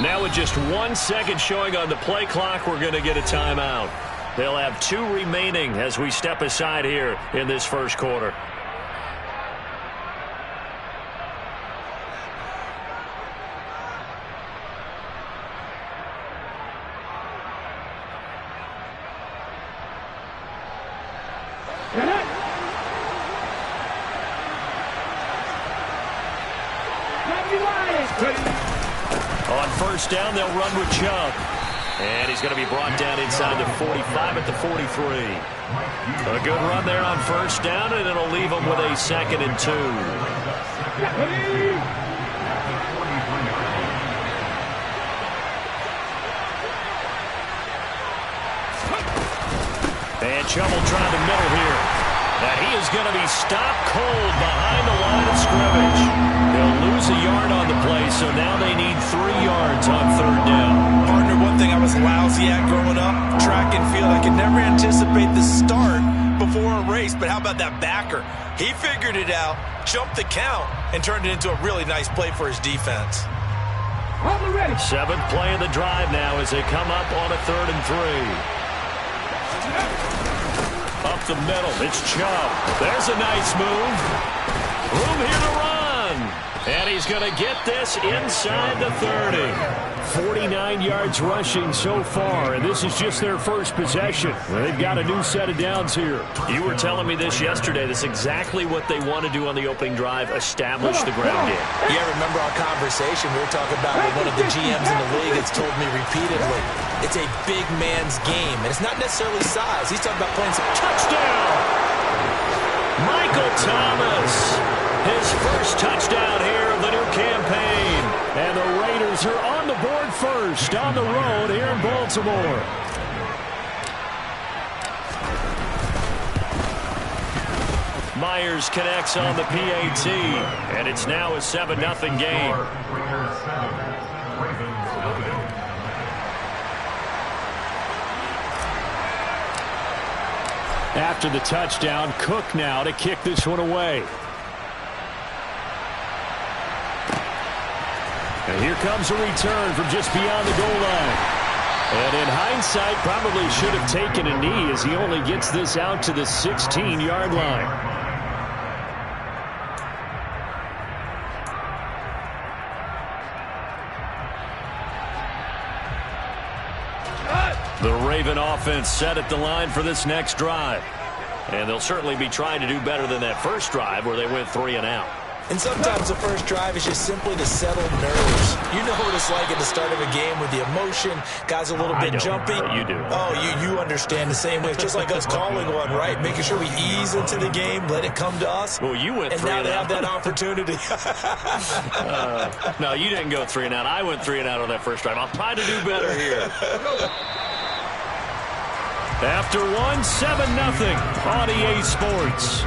Now with just 1 second showing on the play clock, we're going to get a timeout. They'll have 2 remaining as we step aside here in this first quarter. On first down, they'll run with Chubb. And he's going to be brought down inside the 45 at the 43. A good run there on first down, and it'll leave him with a 2nd and 2. And Chubb will try the middle here. And he is going to be stopped cold behind the line of scrimmage. They'll lose a yard on the play, so now they need 3 yards on 3rd down. Partner, one thing I was lousy at growing up, track and field. I could never anticipate the start before a race, but how about that backer? He figured it out, jumped the count, and turned it into a really nice play for his defense. 7th play of the drive now as they come up on a 3rd and 3. Up the middle, it's Chubb. There's a nice move. Room here to run. And he's going to get this inside the 30. 49 yards rushing so far, and this is just their first possession. Well, they've got a new set of downs here. You were telling me this yesterday. That's exactly what they want to do on the opening drive, establish the ground game. Yeah, remember our conversation? We were talking about what one of the GMs in the league has told me repeatedly. It's a big man's game, and it's not necessarily size. He's talking about playing some touchdown. Michael Thomas, his first touchdown here of the new campaign. And the Raiders are on the board first on the road here in Baltimore. Myers connects on the PAT, and it's now a 7-0 game. After the touchdown, Cook now to kick this one away. And here comes a return from just beyond the goal line. And in hindsight, probably should have taken a knee as he only gets this out to the 16-yard line. The Raven offense set at the line for this next drive. And they'll certainly be trying to do better than that first drive where they went 3 and out. And sometimes the first drive is just simply to settle nerves. You know what it's like at the start of a game with the emotion, guys a little bit jumpy. You do. Oh, you understand the same way. It's just like us calling one, right? Making sure we ease into the game, let it come to us. Well, you went 3 and out. And now they have that opportunity. No, you didn't go 3 and out. I went 3 and out on that first drive. I'll try to do better here. After 1, 7-0 on EA Sports.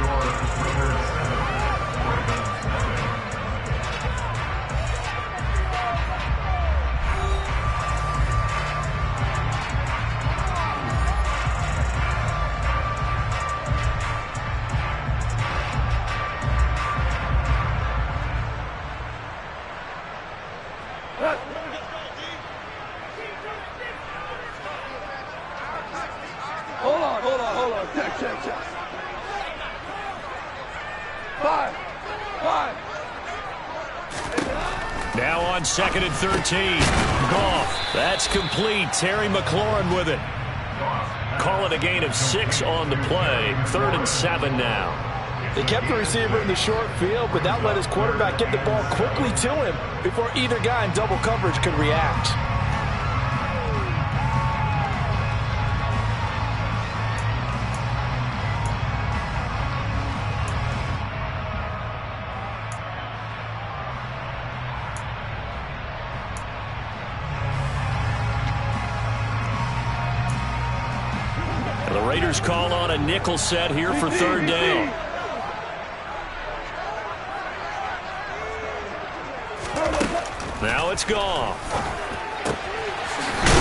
Hold on. Check. 5. Now on 2nd and 13. Goff. That's complete. Terry McLaurin with it. Call it a gain of 6 on the play. 3rd and 7 now. They kept the receiver in the short field, but that let his quarterback get the ball quickly to him before either guy in double coverage could react. The Raiders call on a nickel set here for 3rd down. Now it's Goff.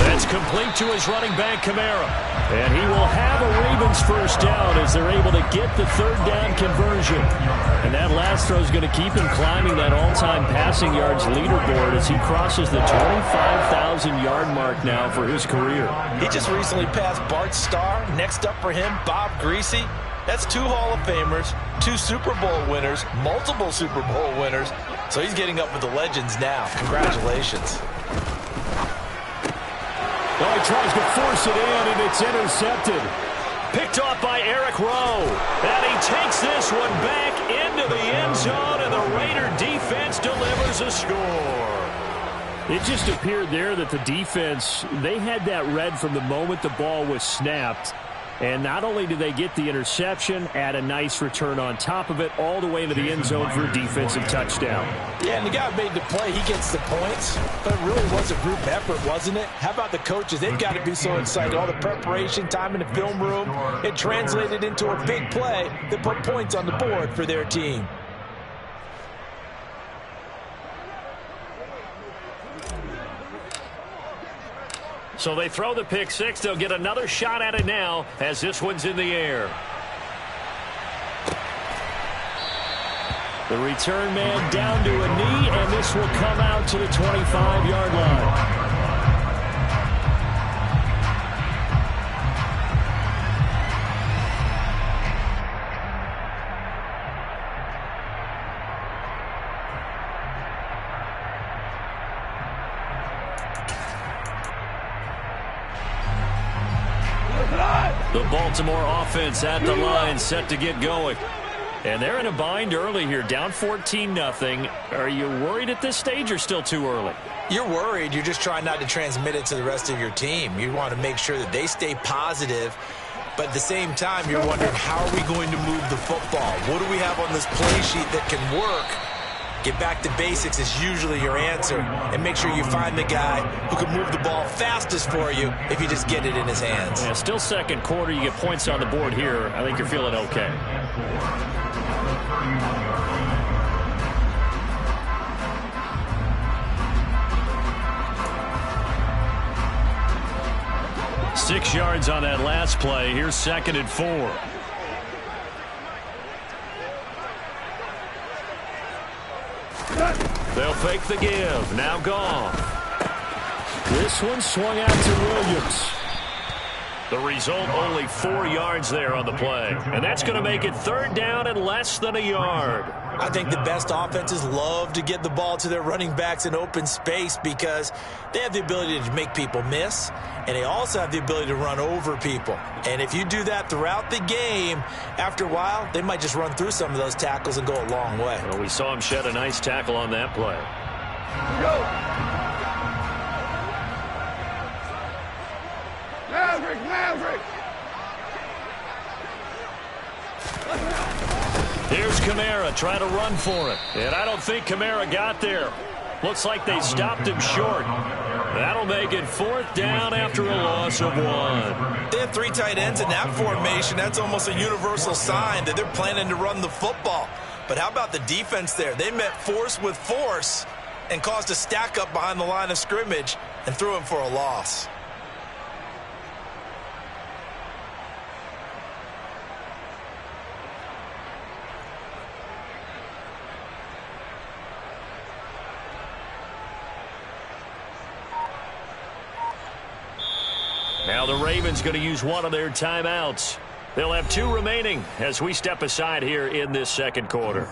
That's It's complete to his running back, Kamara. And he will have a Ravens first down as they're able to get the third down conversion. And that last throw is going to keep him climbing that all-time passing yards leaderboard as he crosses the 25,000-yard mark now for his career. He just recently passed Bart Starr. Next up for him, Bob Greasy. That's 2 Hall of Famers, 2 Super Bowl winners, multiple Super Bowl winners. So he's getting up with the legends now. Congratulations. Oh, he tries to force it in, and it's intercepted. Picked off by Eric Rowe. And he takes this one back into the end zone, and the Raider defense delivers a score. It just appeared there that the defense, they had that read from the moment the ball was snapped. And not only did they get the interception, add a nice return on top of it, all the way into the end zone for a defensive touchdown. Yeah, and the guy who made the play, he gets the points. But it really was a group effort, wasn't it? How about the coaches? They've got to be so excited. All the preparation, time in the film room, it translated into a big play that put points on the board for their team. So they throw the pick six. They'll get another shot at it now as this one's in the air. The return man down to a knee, and this will come out to the 25-yard line. The Baltimore offense at the line, set to get going. And they're in a bind early here, down 14-0. Are you worried at this stage or still too early? You're worried. You're just trying not to transmit it to the rest of your team. You want to make sure that they stay positive. But at the same time, you're wondering, how are we going to move the football? What do we have on this play sheet that can work? Get back to basics is usually your answer. And make sure you find the guy who can move the ball fastest for you if you just get it in his hands. Yeah, still second quarter. You get points on the board here. I think you're feeling okay. Six yards on that last play. Here's 2nd and 4. They'll fake the give. Now gone. This one swung out to Williams. The result, only 4 yards there on the play. And that's going to make it 3rd down and less than a yard. I think the best offenses love to get the ball to their running backs in open space because they have the ability to make people miss, and they also have the ability to run over people. And if you do that throughout the game, after a while, they might just run through some of those tackles and go a long way. Well, we saw him shed a nice tackle on that play. Go! Maverick! Here's Kamara trying to run for it. And I don't think Kamara got there. Looks like they stopped him short. That'll make it 4th down after a loss of 1. They have 3 tight ends in that formation. That's almost a universal sign that they're planning to run the football. But how about the defense there? They met force with force and caused a stack up behind the line of scrimmage and threw him for a loss. Now the Ravens going to use one of their timeouts. They'll have 2 remaining as we step aside here in this 2nd quarter.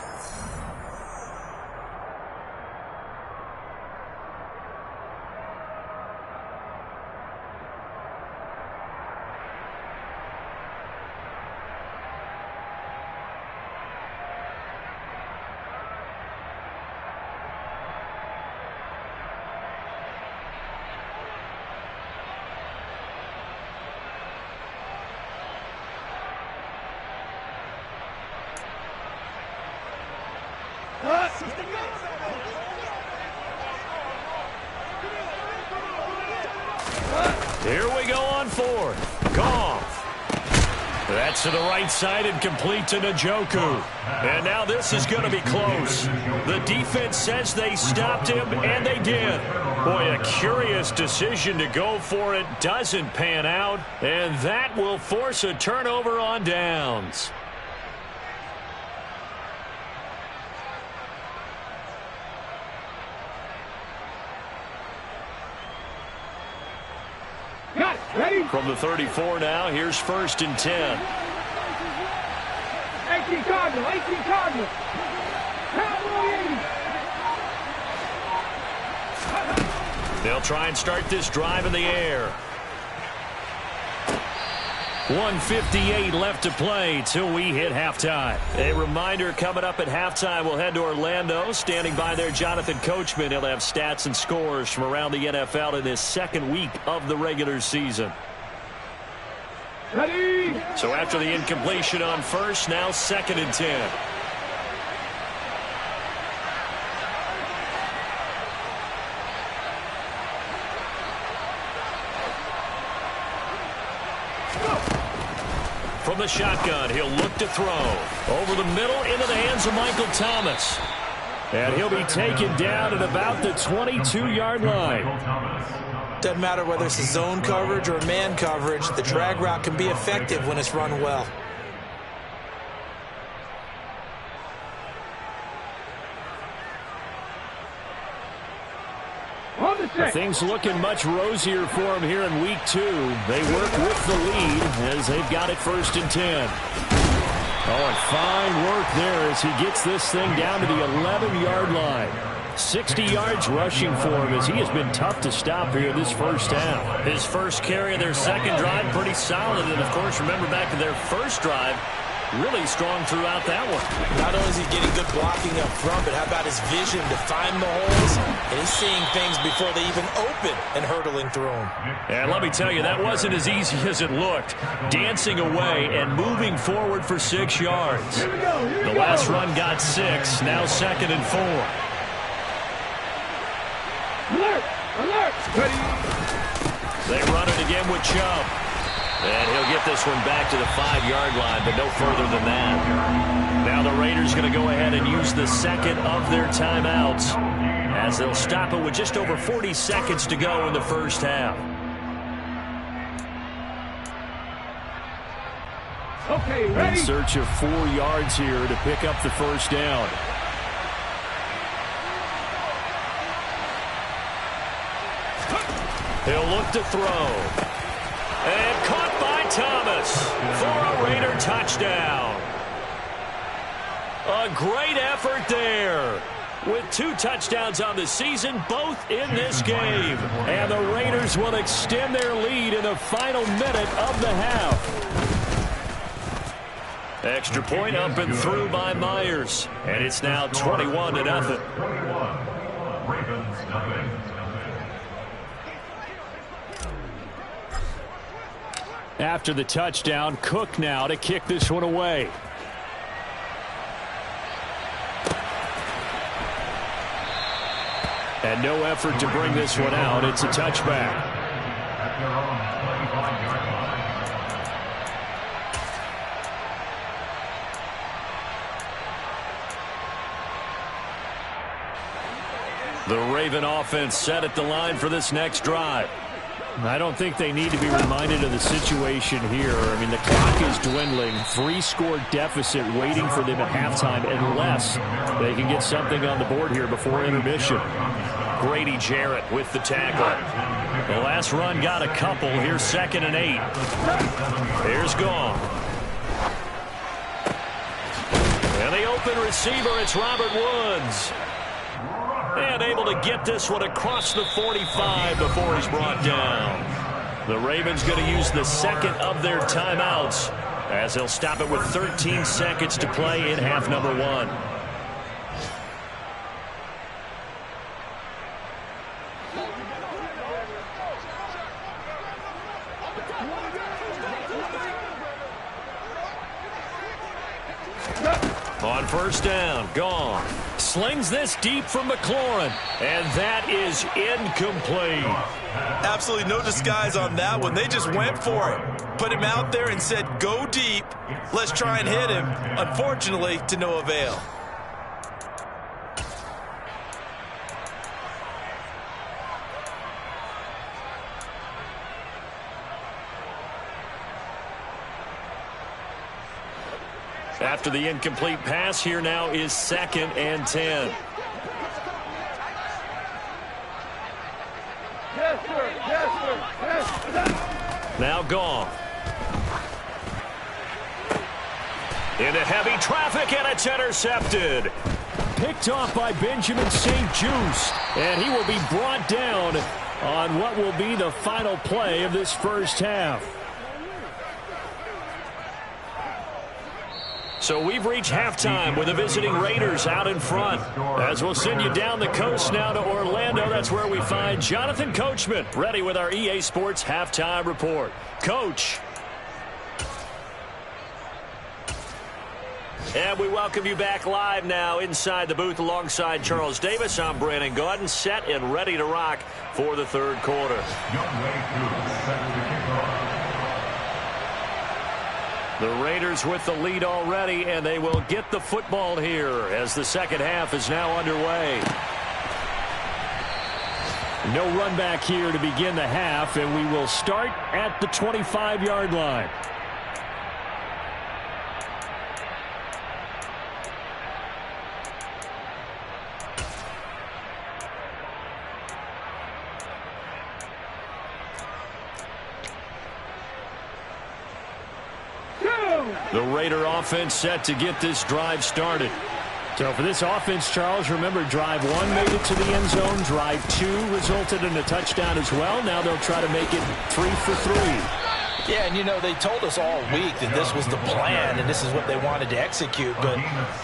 Here we go on 4th. Goff. That's to the right side and complete to Njoku. And now this is going to be close. The defense says they stopped him, and they did. Boy, a curious decision to go for it. Doesn't pan out, and that will force a turnover on downs. Got it. Ready? From the 34 now, here's 1st and 10. 18 Cardinal. 18 Cardinal. They'll try and start this drive in the air. 1:58 left to play till we hit halftime. A reminder, coming up at halftime, we'll head to Orlando. Standing by there, Jonathan Coachman. He'll have stats and scores from around the NFL in this second week of the regular season. Ready? So after the incompletion on 1st, now 2nd and 10. From the shotgun, he'll look to throw. Over the middle, into the hands of Michael Thomas. And he'll be taken down at about the 22-yard line. Doesn't matter whether it's a zone coverage or man coverage, the drag route can be effective when it's run well. Things looking much rosier for him here in week 2. They work with the lead as they've got it 1st and 10. Oh, and fine work there as he gets this thing down to the 11-yard line. 60 yards rushing for him as he has been tough to stop here this first half. His first carry of their second drive, pretty solid. And, of course, remember back to their first drive, really strong throughout that one. Not only is he getting good blocking up front, but how about his vision to find the holes? And he's seeing things before they even open and hurtling through them. And let me tell you, that wasn't as easy as it looked. Dancing away and moving forward for 6 yards. The last run got 6, now 2nd and 4. Alert! Alert! Ready? They run it again with Chubb. And he'll get this one back to the 5-yard line, but no further than that. Now the Raiders going to go ahead and use the second of their timeouts as they'll stop it with just over 40 seconds to go in the first half. Okay, ready? In search of 4 yards here to pick up the first down. He'll look to throw. And caught by Thomas for a Raider touchdown. A great effort there. With 2 touchdowns on the season, both in this game. And the Raiders will extend their lead in the final minute of the half. Extra point up and through by Myers. And it's now 21-0. After the touchdown, Cook now to kick this one away. And no effort to bring this one out. It's a touchback. The Raven offense set at the line for this next drive. I don't think they need to be reminded of the situation here. I mean, the clock is dwindling. 3-score deficit waiting for them at halftime unless they can get something on the board here before intermission. Grady Jarrett with the tackle. The last run got a couple. Here's 2nd and 8. Here's Gong. And the open receiver, it's Robert Woods. And able to get this one across the 45 before he's brought down. The Ravens going to use the second of their timeouts as they'll stop it with 13 seconds to play in half number 1. On first down, Gong. Slings this deep from McLaurin. And that is incomplete. Absolutely no disguise on that one. They just went for it. Put him out there and said, go deep. Let's try and hit him. Unfortunately, to no avail. After the incomplete pass, here now is 2nd and 10. Yes, sir. Yes, sir. Yes. Now gone. Into heavy traffic, and it's intercepted. Picked off by Benjamin St. Just, and he will be brought down on what will be the final play of this first half. So we've reached halftime with the visiting Raiders out in front. As we'll send you down the coast now to Orlando, that's where we find Jonathan Coachman, ready with our EA Sports halftime report. Coach. And we welcome you back live now inside the booth alongside Charles Davis. I'm Brandon Gaudin, set and ready to rock for the third quarter. The Raiders with the lead already, and they will get the football here as the second half is now underway. No run back here to begin the half, and we will start at the 25-yard line. The Raider offense set to get this drive started. So for this offense, Charles, remember drive 1 made it to the end zone. Drive 2 resulted in a touchdown as well. Now they'll try to make it 3 for 3. Yeah, and you know, they told us all week that this was the plan and this is what they wanted to execute, but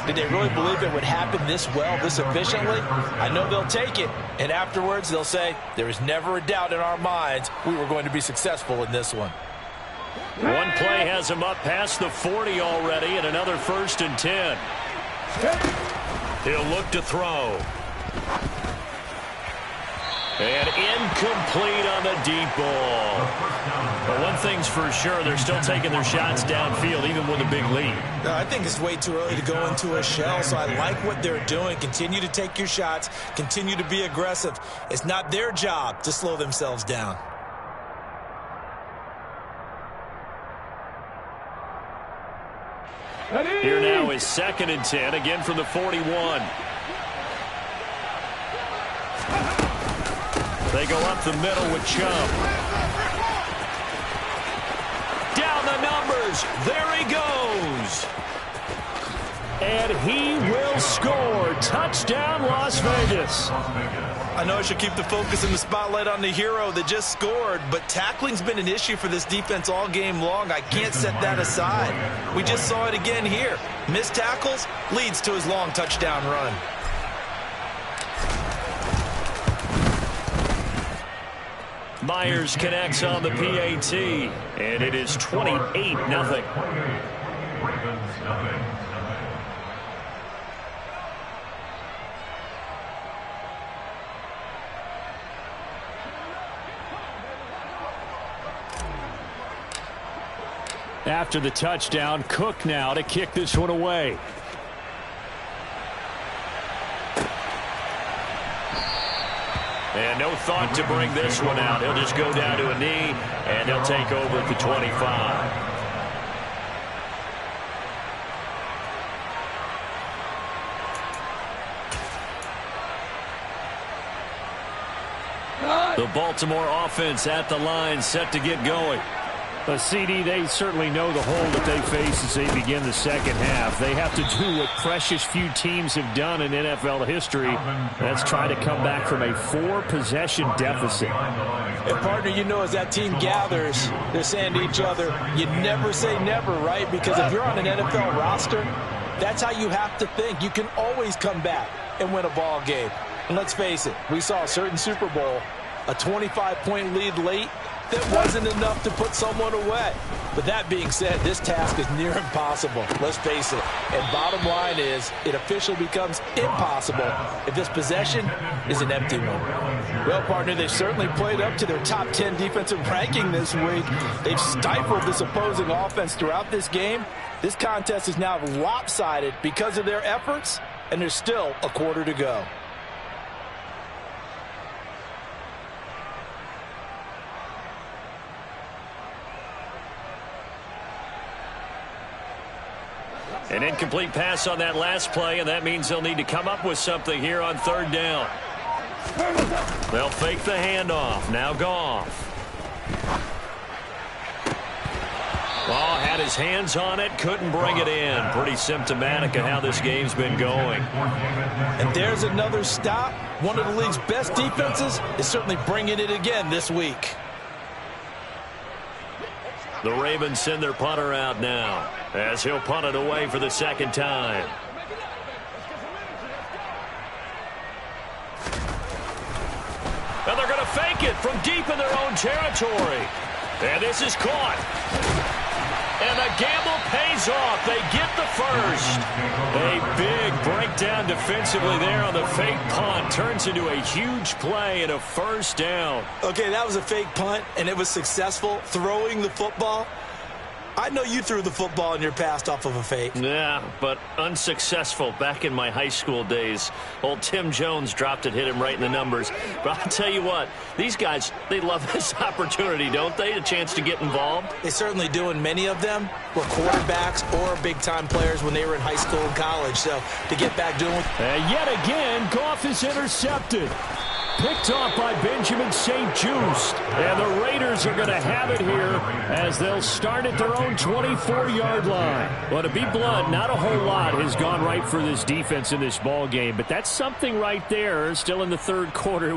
did they really believe it would happen this well, this efficiently? I know they'll take it, and afterwards they'll say, there is never a doubt in our minds we were going to be successful in this one. One play has him up past the 40 already, and another 1st and 10. He'll look to throw. And incomplete on the deep ball. But one thing's for sure, they're still taking their shots downfield, even with a big lead. No, I think it's way too early to go into a shell, so I like what they're doing. Continue to take your shots. Continue to be aggressive. It's not their job to slow themselves down. Here now is 2nd and 10, again from the 41. They go up the middle with Chubb. Down the numbers. There he goes. And he will score. Touchdown, Las Vegas. I know I should keep the focus and the spotlight on the hero that just scored, but tackling's been an issue for this defense all game long. I can't set that aside. We just saw it again here. Missed tackles leads to his long touchdown run. Myers connects on the PAT, and it is 28-0. After the touchdown, Cook now to kick this one away. And no thought to bring this one out. He'll just go down to a knee, and he'll take over at the 25. The Baltimore offense at the line, set to get going. But CD, they certainly know the hole that they face as they begin the second half. They have to do what precious few teams have done in NFL history. That's try to come back from a 4-possession deficit. And partner, you know, as that team gathers, they're saying to each other, you never say never, right? Because if you're on an NFL roster, that's how you have to think. You can always come back and win a ball game. And let's face it, we saw a certain Super Bowl, a 25-point lead late, that wasn't enough to put someone away. But that being said, this task is near impossible. Let's face it. And bottom line is, it officially becomes impossible if this possession is an empty one. Well, partner, they've certainly played up to their top 10 defensive ranking this week. They've stifled this opposing offense throughout this game. This contest is now lopsided because of their efforts, and there's still a quarter to go. An incomplete pass on that last play, and that means they'll need to come up with something here on third down. They'll fake the handoff. Now Goff. Oh, had his hands on it, couldn't bring it in. Pretty symptomatic of how this game's been going. And there's another stop. One of the league's best defenses is certainly bringing it again this week. The Ravens send their punter out now as he'll punt it away for the second time. And they're going to fake it from deep in their own territory. And this is caught. And the gamble pays off. They get the first. A big breakdown defensively there on the fake punt. Turns into a huge play and a first down. Okay, that was a fake punt, and it was successful throwing the football. I know you threw the football in your past off of a fake. Yeah, but unsuccessful back in my high school days. Old Tim Jones dropped it, hit him right in the numbers. But I'll tell you what, these guys, they love this opportunity, don't they? A chance to get involved. They certainly do, and many of them were quarterbacks or big-time players when they were in high school and college. So to get back doing it. And yet again, Goff is intercepted. Picked off by Benjamin St. Just. And the Raiders are going to have it here as they'll start at their own 24-yard line. Well, to be blunt, not a whole lot has gone right for this defense in this ball game, but that's something right there. Still in the third quarter.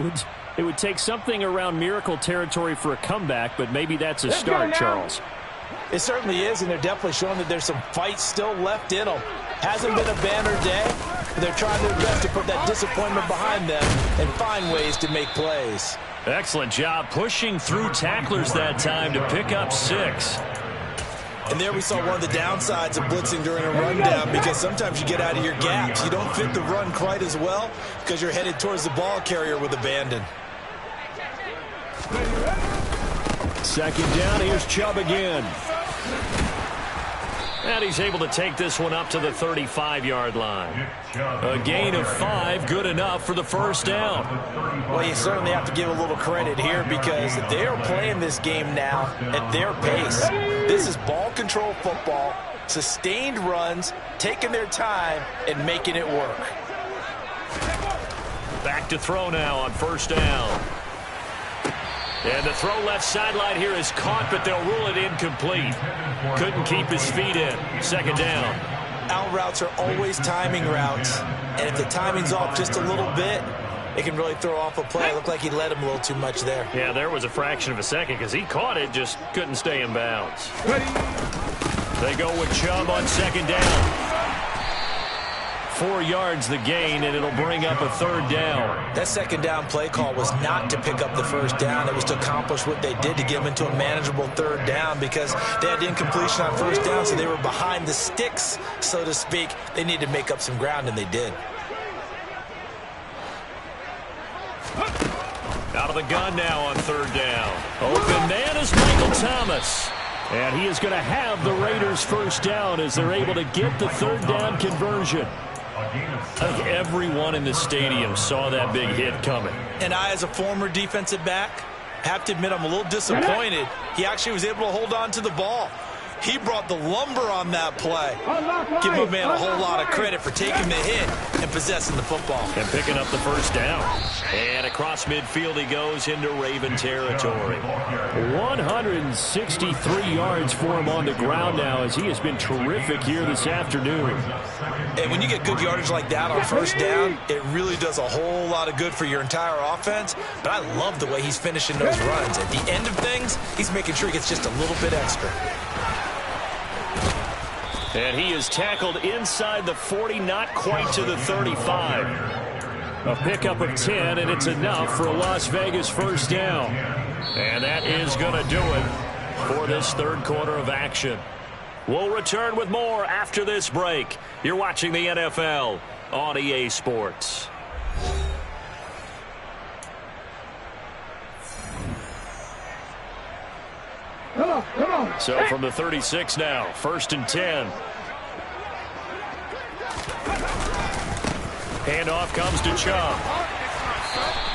It would take something around miracle territory for a comeback, but maybe that's a start, Charles. It certainly is, and they're definitely showing that there's some fight still left in them. Hasn't been a banner day, but they're trying their best to put that disappointment behind them and find ways to make plays. Excellent job pushing through tacklers that time to pick up 6. And there we saw one of the downsides of blitzing during a rundown, because sometimes you get out of your gaps. You don't fit the run quite as well because you're headed towards the ball carrier with abandon. Second down, here's Chubb again. And he's able to take this one up to the 35-yard line. A gain of 5, good enough for the first down. Well, you certainly have to give a little credit here because they are playing this game now at their pace. This is ball control football, sustained runs, taking their time, and making it work. Back to throw now on first down. And the throw left sideline here is caught, but they'll rule it incomplete. Couldn't keep his feet in. Second down. Out routes are always timing routes, and if the timing's off just a little bit, it can really throw off a play. It looked like he led him a little too much there. Yeah, there was a fraction of a second because he caught it, just couldn't stay in bounds. They go with Chubb on second down. 4 yards the gain, and it'll bring up a third down. That second down play call was not to pick up the first down. It was to accomplish what they did to get them into a manageable third down because they had incompletion on first down, so they were behind the sticks, so to speak. They needed to make up some ground, and they did. Out of the gun now on third down. Open man is Michael Thomas. And he is going to have the Raiders first down as they're able to get the third down conversion. I think everyone in the stadium saw that big hit coming. And I, as a former defensive back, have to admit I'm a little disappointed. He actually was able to hold on to the ball. He brought the lumber on that play. Give my man a whole lot of credit for taking the hit and possessing the football. And picking up the first down. And across midfield he goes into Raven territory. 163 yards for him on the ground now as he has been terrific here this afternoon. And when you get good yardage like that on first down, it really does a whole lot of good for your entire offense. But I love the way he's finishing those runs. At the end of things, he's making sure he gets just a little bit extra. And he is tackled inside the 40, not quite to the 35. A pickup of 10, and it's enough for a Las Vegas first down. And that is going to do it for this third quarter of action. We'll return with more after this break. You're watching the NFL on EA Sports. Come on. So from the 36 now, 1st and 10. Handoff comes to Chubb.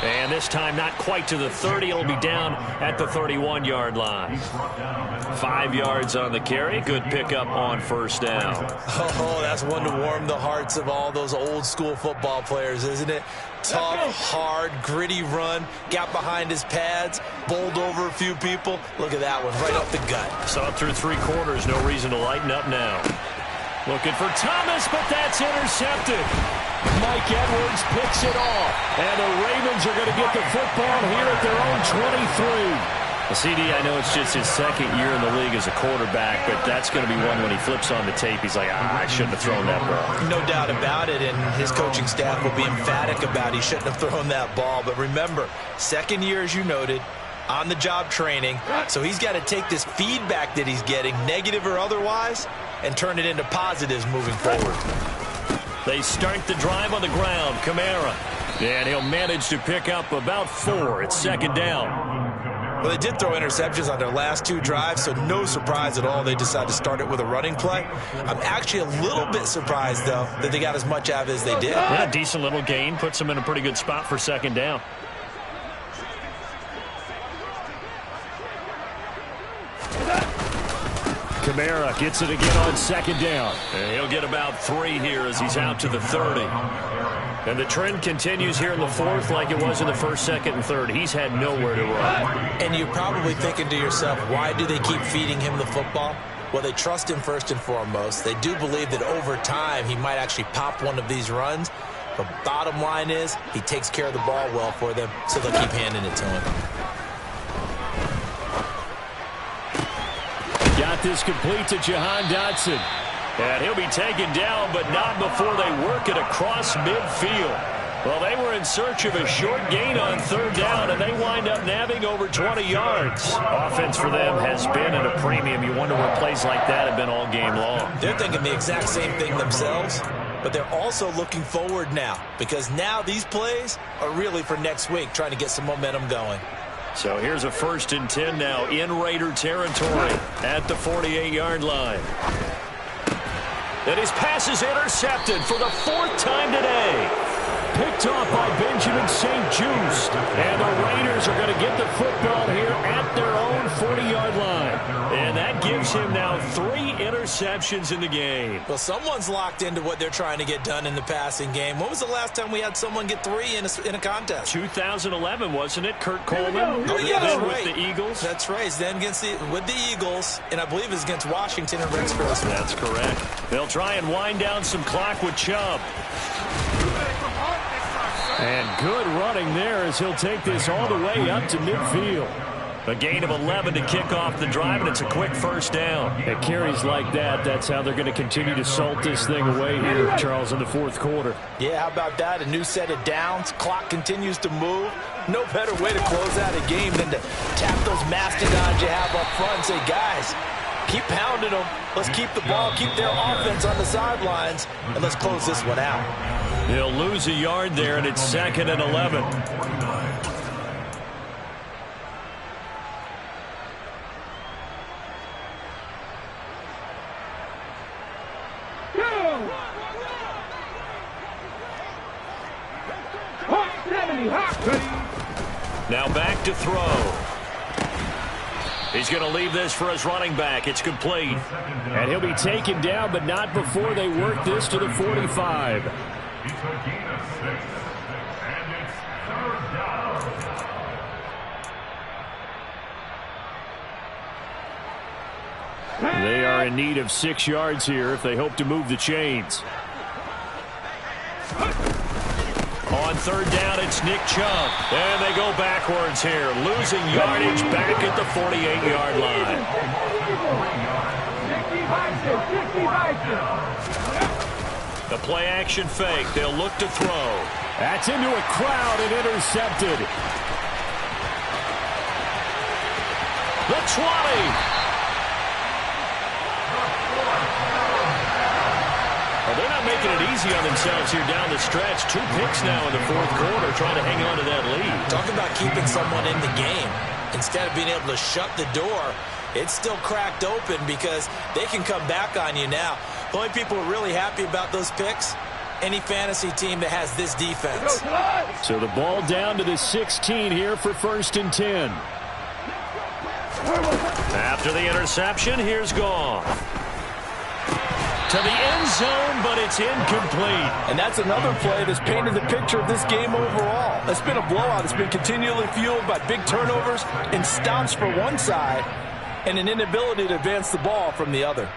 And this time not quite to the 30. It'll be down at the 31-yard line. 5 yards on the carry. Good pickup on first down. Oh, that's one to warm the hearts of all those old-school football players, isn't it? Tough, hard, gritty run. Got behind his pads, bowled over a few people. Look at that one, right up the gut. Saw it through 3 quarters. No reason to lighten up now. Looking for Thomas, but that's intercepted. Mike Edwards picks it off. And the Ravens are going to get the football here at their own 23. Well, CD, I know it's just his second year in the league as a quarterback, but that's going to be one when he flips on the tape. He's like, I shouldn't have thrown that ball. No doubt about it, and his coaching staff will be emphatic about he shouldn't have thrown that ball. But remember, second year, as you noted, on-the-job training, so he's got to take this feedback that he's getting, negative or otherwise, and turn it into positives moving forward. They start the drive on the ground. Kamara. And he'll manage to pick up about 4. It's second down. Well, they did throw interceptions on their last 2 drives, so no surprise at all they decided to start it with a running play. I'm actually a little bit surprised, though, that they got as much out of it as they did. Yeah, decent little gain. Puts them in a pretty good spot for second down. Kamara gets it again on second down. And he'll get about 3 here as he's out to the 30. And the trend continues here in the 4th like it was in the 1st, 2nd, and 3rd. He's had nowhere to run. And you're probably thinking to yourself, why do they keep feeding him the football? Well, they trust him first and foremost. They do believe that over time he might actually pop one of these runs. But bottom line is he takes care of the ball well for them, so they'll keep handing it to him. Got this complete to Jahan Dotson. And he'll be taken down, but not before they work it across midfield. Well, they were in search of a short gain on 3rd down, and they wind up nabbing over 20 yards. Offense for them has been at a premium. You wonder where plays like that have been all game long. They're thinking the exact same thing themselves, but they're also looking forward now, because now these plays are really for next week, trying to get some momentum going. So here's a 1st and 10 now in Raider territory at the 48-yard line. And his pass is intercepted for the 4th time today. Picked off by Benjamin St. Just. And the Raiders are going to get the football here at their own 40-yard line. And that gives him now 3 interceptions in the game. Well, someone's locked into what they're trying to get done in the passing game. When was the last time we had someone get 3 in a contest? 2011, wasn't it? Kurt Coleman. Oh, yeah, that's right. With the Eagles. That's right. Then with the Eagles, and I believe it's against Washington and Rex Grossman. That's correct. They'll try and wind down some clock with Chubb. And good running there as he'll take this all the way up to midfield. A gain of 11 to kick off the drive, and it's a quick 1st down. At carries like that, that's how they're going to continue to salt this thing away here, Charles, in the 4th quarter. Yeah, how about that? A new set of downs. Clock continues to move. No better way to close out a game than to tap those mastodons you have up front and say, guys, keep pounding them. Let's keep the ball, keep their offense on the sidelines, and let's close this one out. They'll lose a yard there, and it's 2nd and 11. Now back to throw. He's going to leave this for his running back. It's complete. And he'll be taken down, but not before they work this to the 45. They are in need of 6 yards here if they hope to move the chains. On 3rd down, it's Nick Chubb. And they go backwards here, losing yardage back at the 48-yard line. The play-action fake. They'll look to throw. That's into a crowd and intercepted. The 20. Well, they're not making it easy on themselves here down the stretch. 2 picks now in the 4th quarter, trying to hang on to that lead. Talk about keeping someone in the game. Instead of being able to shut the door, it's still cracked open because they can come back on you now. The only people who are really happy about those picks, any fantasy team that has this defense. So the ball down to the 16 here for 1st and 10. After the interception, here's Goff. To the end zone, but it's incomplete. And that's another play that's painted the picture of this game overall. It's been a blowout. It's been continually fueled by big turnovers and stops for one side and an inability to advance the ball from the other.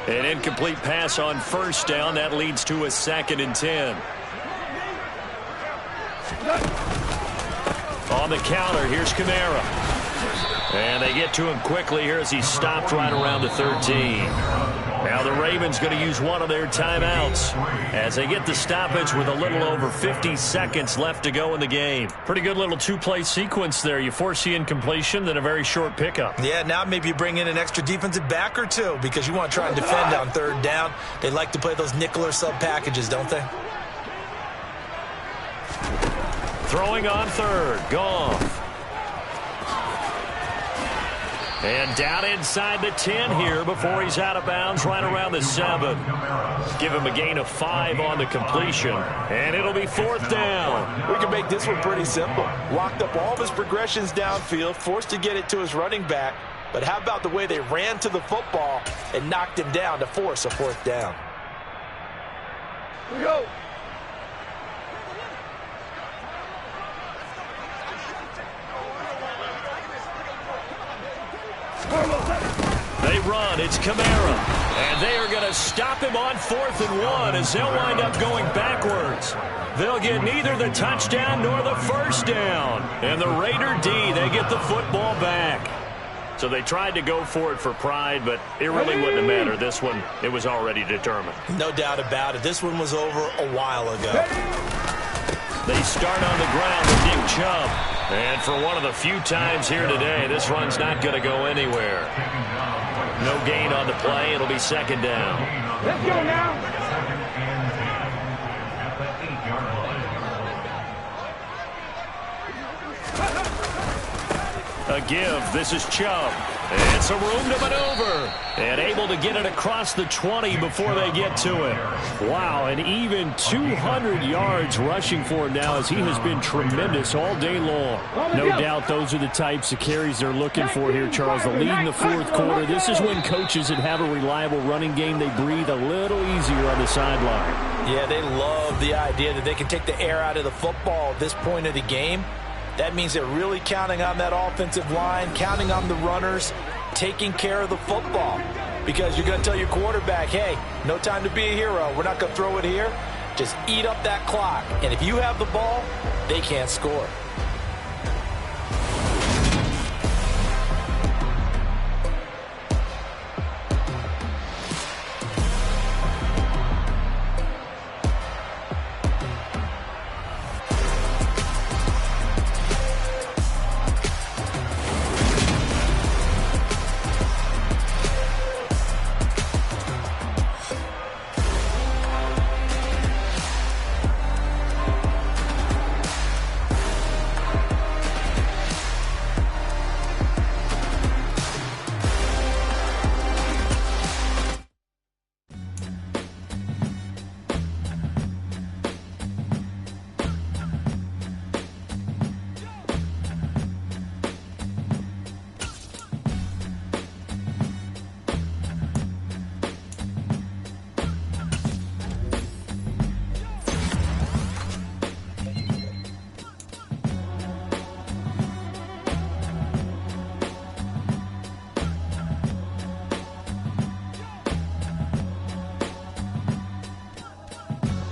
An incomplete pass on 1st down. That leads to a 2nd and 10. On the counter, here's Kamara. And they get to him quickly here as he stopped right around the 13. Now the Ravens going to use one of their timeouts as they get the stoppage with a little over 50 seconds left to go in the game. Pretty good little two-play sequence there. You force the incompletion, then a very short pickup. Yeah, now maybe you bring in an extra defensive back or two because you want to try and defend on 3rd down. They like to play those nickel or sub packages, don't they? Throwing on 3rd, Goff. And down inside the 10 here before he's out of bounds right around the 7. Give him a gain of 5 on the completion. And it'll be 4th down. We can make this one pretty simple. Locked up all of his progressions downfield, forced to get it to his running back. But how about the way they ran to the football and knocked him down to force a 4th down? Here we go. They run. It's Kamara. And they are going to stop him on 4th and 1 as they'll wind up going backwards. They'll get neither the touchdown nor the 1st down. And the Raider D, they get the football back. So they tried to go for it for pride, but it really wouldn't have mattered. This one, it was already determined. No doubt about it. This one was over a while ago. They start on the ground with Nick Chubb. And for one of the few times here today, this run's not going to go anywhere. No gain on the play. It'll be 2nd down. Let's go now. A give. This is Chubb. And some room to maneuver. And able to get it across the 20 before they get to it. Wow, and even 200 yards rushing for him now as he has been tremendous all day long. No doubt those are the types of carries they're looking for here, Charles. The lead in the 4th quarter. This is when coaches that have a reliable running game, they breathe a little easier on the sideline. Yeah, they love the idea that they can take the air out of the football at this point of the game. That means they're really counting on that offensive line, counting on the runners, taking care of the football. Because you're going to tell your quarterback, hey, no time to be a hero. We're not going to throw it here. Just eat up that clock. And if you have the ball, they can't score.